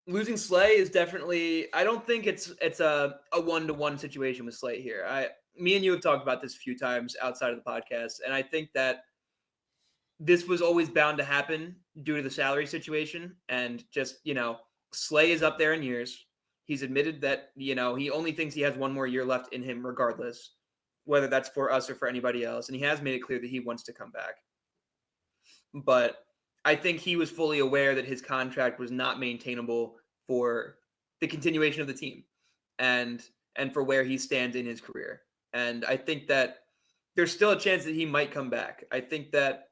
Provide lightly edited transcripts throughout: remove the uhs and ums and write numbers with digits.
losing Slay is definitely. I don't think it's a 1-to-1 situation with Slay here. Me and you have talked about this a few times outside of the podcast, and I think that this was always bound to happen due to the salary situation. And just, Slay is up there in years. He's admitted that, he only thinks he has one more year left in him, regardless, whether that's for us or for anybody else. And he has made it clear that he wants to come back. But I think he was fully aware that his contract was not maintainable for the continuation of the team and for where he stands in his career. And I think that there's still a chance that he might come back. I think that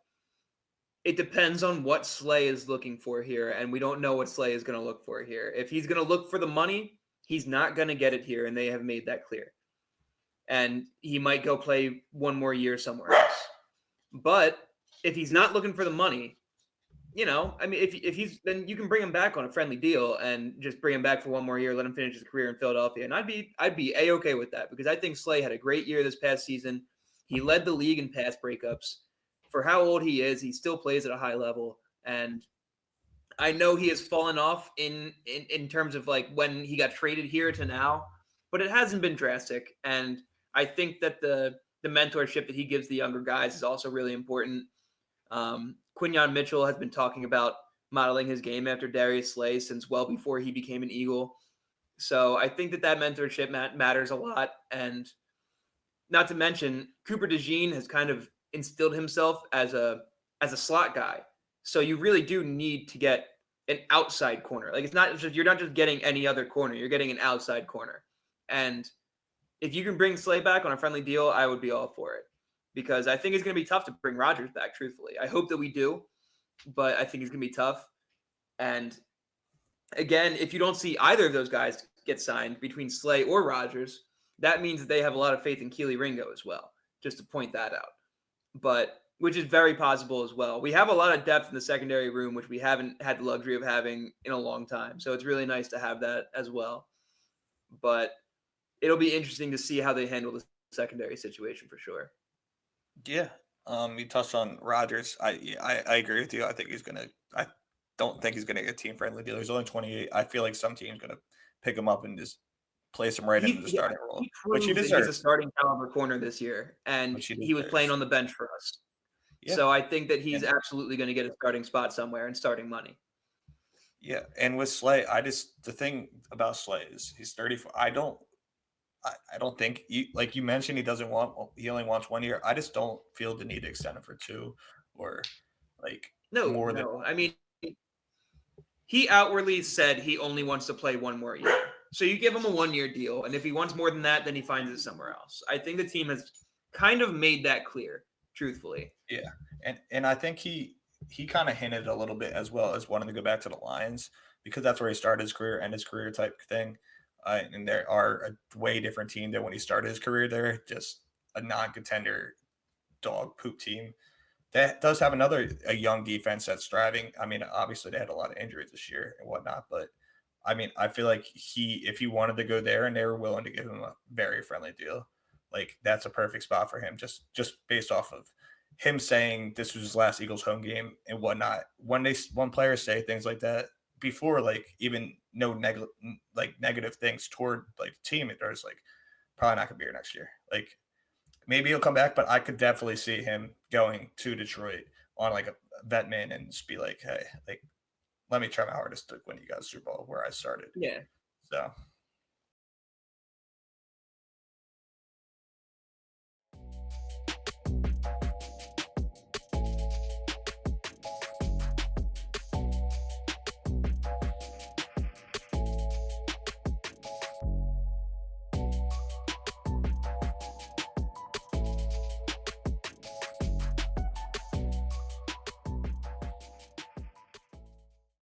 it depends on what Slay is looking for here, and we don't know what Slay is going to look for here. If he's going to look for the money, he's not going to get it here, and they have made that clear. And he might go play one more year somewhere else. But if he's not looking for the money, if he's, then you can bring him back on a friendly deal and just bring him back for one more year, let him finish his career in Philadelphia. And I'd be A-okay with that, because I think Slay had a great year this past season. He led the league in pass breakups. For how old he is, he still plays at a high level. And I know he has fallen off in terms of like when he got traded here to now, but it hasn't been drastic. And I think that the mentorship that he gives the younger guys is also really important. Quinyon Mitchell has been talking about modeling his game after Darius Slay since well before he became an Eagle. So I think that mentorship matters a lot. And not to mention, Cooper DeJean has kind of instilled himself as a slot guy. So you really do need to get an outside corner. Like, it's not just, you're not just getting any other corner, you're getting an outside corner. And if you can bring Slay back on a friendly deal, I would be all for it, because I think it's going to be tough to bring Rodgers back, truthfully. I hope that we do, but I think it's going to be tough. And again, if you don't see either of those guys get signed between Slay or Rodgers, that means that they have a lot of faith in Keely Ringo as well, just to point that out. But which is very possible as well. We have a lot of depth in the secondary room, which we haven't had the luxury of having in a long time. So it's really nice to have that as well. But it'll be interesting to see how they handle the secondary situation for sure. Yeah. You touched on Rodgers. I agree with you. I don't think he's gonna get a team friendly deal. He's only 28. I feel like some team's gonna pick him up and just place him right into the starting role, He which he proved that he's a deserves. starting caliber corner this year, and Which he he was playing deserves. on the bench for us. Yeah. So I think that he's And absolutely going to get a starting spot somewhere and starting money. yeah, and with Slay, the thing about Slay is he's 34. I don't think like you mentioned he only wants 1 year. I just don't feel the need to extend him for two or like No, more than no. one. I mean, he outwardly said he only wants to play one more year. So you give him a 1 year deal, and if he wants more than that, then he finds it somewhere else. I think the team has kind of made that clear, truthfully. Yeah, and I think he kind of hinted a little bit as well as wanting to go back to the Lions because that's where he started his career and his career type thing. And there are a way different team than when he started his career there, just a non-contender dog poop team that does have a young defense that's thriving. I mean, obviously they had a lot of injuries this year and whatnot, but I mean, I feel like if he wanted to go there and they were willing to give him a very friendly deal, like that's a perfect spot for him. Just based off of him saying this was his last Eagles home game and whatnot. When players say things like that before, like even no negative things toward like the team, there's like probably not gonna be here next year. Like maybe he'll come back, but I could definitely see him going to Detroit on like a vet man and just be like, hey, like let me try my hardest to win you guys Super Bowl where I started. Yeah. So